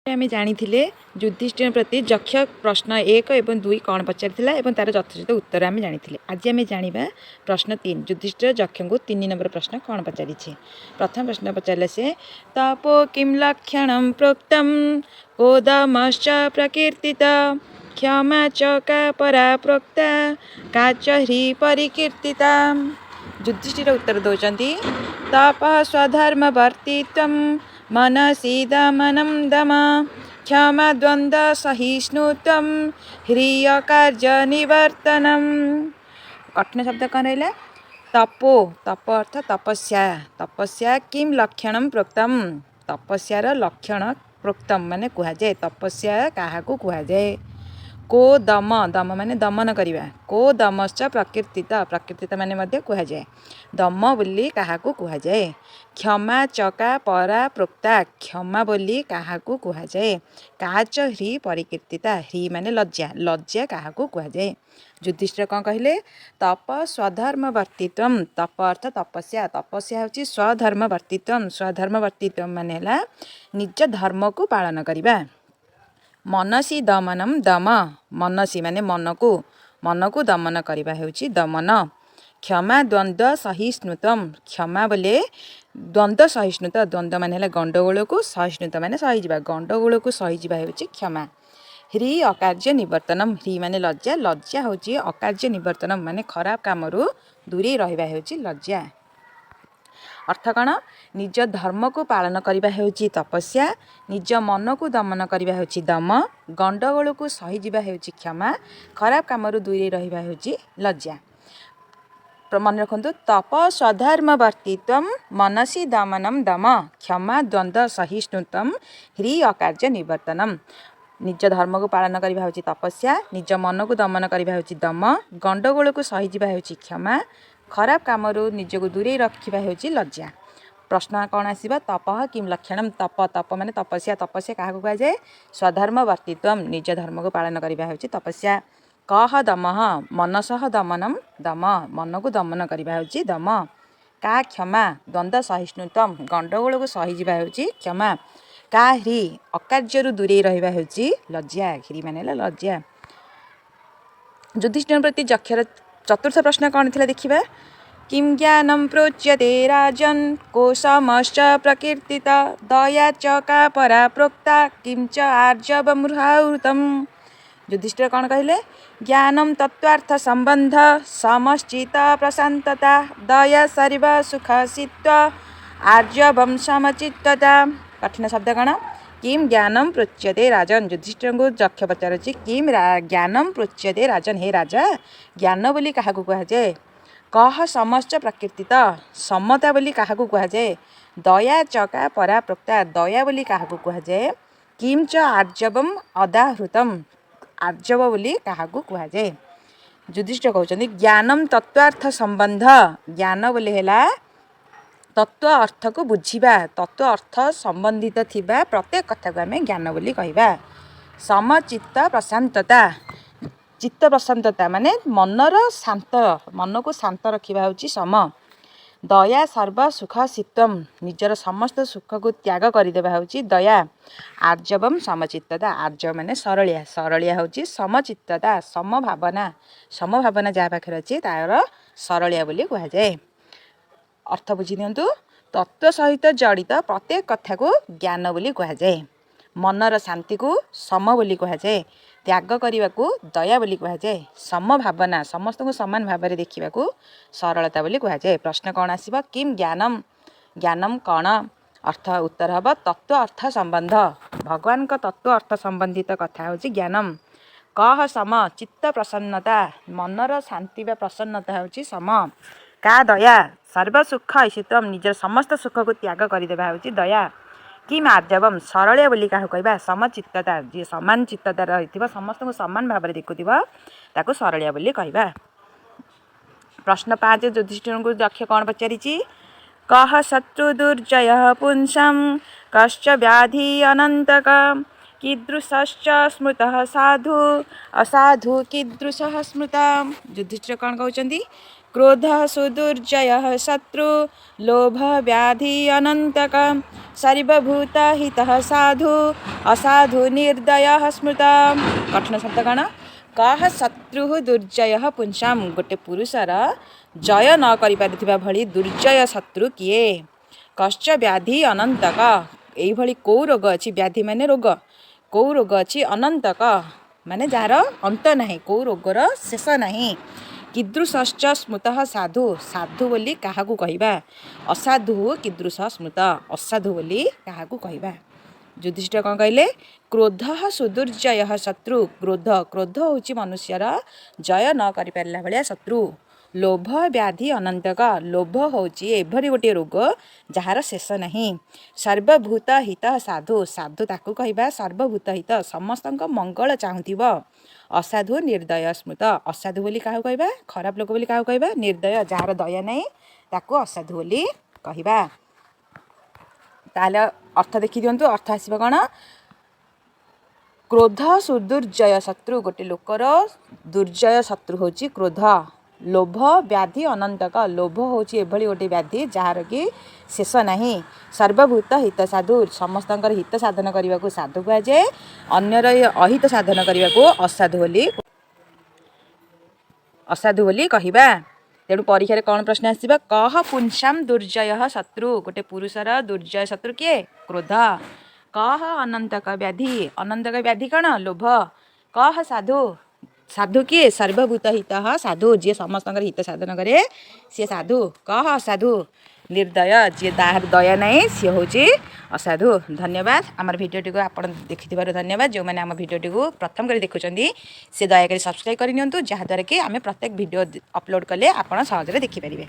आम जानी युधिष्ठिर प्रति यक्ष प्रश्न 1 और 2 कौन पचार और तार यथोचित उत्तर आम जानी। आज आम जाना प्रश्न 3 युधिष्ठिर यक्ष को 3 नंबर प्रश्न कौन पचारि। प्रथम प्रश्न पचारे से तपो किं लक्षण प्रोक्तम कोदमश्च प्रकीर्तिता क्षमा च का परा प्रोक्ता का च ह्री परिकीर्तिता। युधिष्ठिर उत्तर दौरान तप स्वधर्म वर्तित्वं मनसि दमनं दम क्षमा द्वंद्व सहिष्णुत्वं ह्रिय कार्य निवर्तनम। कठिन शब्द कौन रहा? तपो तप अर्थ तपस्या। तपस्या किम लक्षण प्रोक्तम तपस्यार लक्षण प्रोक्तम माने कहुए तपस्या क्या कहुए। को दम दम माने दमन करवा को दमश्च प्रकीर्तिता प्रकीर्तिता माने मध्य कहुए दम बोली क्या कहुए। क्षमा चका परा प्रोक्ता क्षमा बोली क्या कहुए। काच ह्री परिकीर्तिता ह्री माने लज्जा लज्जा क्या कहुए। युधिष्ठिर कौन कहले? तप स्वधर्म वर्तित्व तप अर्थ तपस्या तपस्या हूँ स्वधर्म वर्तित्व स्वधर्म वर्तित्व माने निज धर्म को पालन करवा। मनसी दमनम दम मनसी माने मन को दमन करवा हेउची दमन। क्षमा द्वंद्व सहिष्णुतम क्षमा बोले द्वंद्व सहिष्णुता द्वंद्व माने गंडगोल को सहिष्णुता माने सहीजा गंडगोल को सहीजा हेउची क्षमा। ह्री अकार्य निवर्तनम ह्री माने लज्जा लज्जा हूँ अकार्य निवर्तनम माने खराब काम दूरे रहिबा हेउची लज्जा। अर्थ कौन? निज धर्म को पालन करने हेउची तपस्या निज मन को दमन करने हेउची दम गंडगोल को सहीजा हेउची क्षमा खराब काम दूरे रहिबा हेउची लज्जा। मन रखु तप स्वधर्म वर्तित्व मनसी दमनम दम क्षमा द्वंद्व सहिष्णुत्वं ह्री अकार्य निवर्तनम। निज धर्म को पालन करने हेउची तपस्या निज मन को दमन करने हेउची दम गंडगोल को सहीजा हेउची क्षमा खराब काम निज को दूरे रखा हेउची लज्जा। प्रश्न कौन आसीबा? तप किम लक्षण तप तप माने तपस्या तपस्या क्या कहुए? स्वधर्म वर्तित्व निज धर्म को पालन करने हेउची तपस्या। कह दम मनसह दमनम दम मन को दमन करने हेउची दम। का क्षमा द्वंद्व सहिष्णुत्वं गंडगोल को सहीजा हेउची क्षमा। का ह्री अकार्य दूरे रहिबा हेउची लज्जा ह्री माने लज्जा। युधिष्ठिर प्रति यक्षर चतुर्थ प्रश्न कौन थी देखिए। किं ज्ञानं प्रोच्यते राजन् कोशमश्च प्रकीर्तिता दया च का परा प्रोक्ता किं च आर्जवमृहावृतम्। युधिष्ठिर कौन कहले? ज्ञानं तत्त्वार्थ संबंध समश्चित प्रशांतता दया सर्व सुख सित्व आर्जवम समचित्तता। कठिन शब्द कौन? किम ज्ञानम प्रोच्यते राजन। युधिष्ठिर को यक्ष पचारुछि किम ज्ञानम प्रोच्यते राजन हे राजा ज्ञान बोली क्या कहुए। कह समश्च प्रकीर्तित समता बोली क्या कहुए। दया चका परा प्रोक्ता दया बोली क्या कहुए। किम च आर्जवम अदाहृतम आर्जव बोली क्या कहुए। युधिष्ठिर कहते ज्ञानम तत्त्वार्थ संबंध ज्ञान बोली है तत्व अर्थ को बुझा तत्व अर्थ संबंधित थिबा प्रत्येक कथा को आम ज्ञान बोली कहवा। समचित्त प्रशांतता चित्त प्रशांतता माने मनर शांत मन को शांत रखा होची सम। दया सर्व सुख सित्वम निजर समस्त सुख को त्याग करदेवा होची दया। आर्जवम समचित्तता आर्जव माने सरलिया सरलिया होची समचित्तता समभावना जहाँ पाखे अच्छे तार सरलिया बोली कहुए। अर्थ बुझी दिंतु तत्व सहित जड़ित प्रत्येक कथा को ज्ञान बोली कहुए। मनर शांति को सम बोली कहुए। त्याग करने को दया बोली कहुए। समभावना समस्त को समान भाव में देखा सरलता बोली कहुए। प्रश्न कौन आसीबा? किम ज्ञानम ज्ञानम कौन? अर्थ उत्तर हम तत्व अर्थ संबंध भगवान का तत्व अर्थ संबंधित कथा हूँ ज्ञानम। कह सम चित्त प्रसन्नता मनर शांति व प्रसन्नता हूँ सम। का दया सर्व सुख ऐसित्व निजर समस्त सुख को त्याग करदेवा हूँ दया। किम आर्जवम सरलिया बोली क्या कहवा। समचित्तता जी समान चित्तता रही समस्त को समान भाव में देखुवा ताको सरलिया बोली कहवा। प्रश्न 5 युधिष्ठिर को यक्ष कौन पचारि? कह शत्रु दुर्जय पुंसम कश्च व्याधि अनंतक कीदृशश्च स्मृतः साधु असाधु कीदृशः स्मृता। युधिष्ठिर कौन कहते? क्रोध सुदुर्जय शत्रु लोभ व्याधि अनंतक सर्वभूत हित साधु असाधु निर्दय स्मृत। कठिन शब्द कण कह शत्रु दुर्जय पुंसाम गोटे पुरुषर जय न करिपारुथिबा भली दुर्जय शत्रु किए। कश्च व्याधि अनंतक एइभली कौ रोग अच्छी व्याधि माने रोग कौ रोग अच्छी अनंतक माने जार अंत नहीं कौ रोगर शेष नहीं। कीदृश्च स्मृत साधु साधु बोली क्या कहवा असाधु कीदृश स्मृत असाधु बोली क्या कहवा। युधिष्ठिर कौन कहले क्रोध सुदुर्जय शत्रु क्रोध क्रोध हूँ मनुष्यर जय न कर पारा भाया शत्रु। लोभ व्याधि अनंतक लोभ हूँ एभली गोटे रोग जार शेष नहीं। सर्वभूत हित साधु साधु ताकू कहवा सर्वभूत हित समस्त मंगल चाहूब। असाधु निर्दय स्मृत असाधु बोली क्या कहवा खराब लोक बोली क्या कहवा निर्दय जार दया नहीं ताकू असाधु बोली कहवा। ताले अर्थ देखी दिंतु अर्थ आसब कौन क्रोध सुदुर्जय शत्रु गोटे लोकर दुर्जय शत्रु हूँ क्रोध। लोभ व्याधि अनंतक लोभ हूँ एभली गोटे व्याधि जार कि शेष नहीं। सर्वभूत हित साधु समस्त हित साधन करने को साधु कहुए अन्यर अहित साधन करने को असाधु बोली कहवा। तेणु परीक्षा कौन प्रश्न आसब कह पुंसाम दुर्जय शत्रु गोटे पुरुषर दुर्जय शत्रु किए क्रोध। कह अनंतक व्याधि कौन लोभ। कह साधु साधु किए सर्वभूत हित साधु जी समस्त हित साधन करे सी साधु। कह असाधु निर्दय जी तार दया नहीं सी हूँ असाधु। धन्यवाद आम भिडियोटी को आप देखि धन्यवाद। जो मैंने आम भिडियोटी को प्रथम कर देखुं सी दयाकोरी सब्सक्राइब करनी जहाँद्वारा कि आम प्रत्येक भिडियो अपलोड कले आप सहजरे देखिपारे।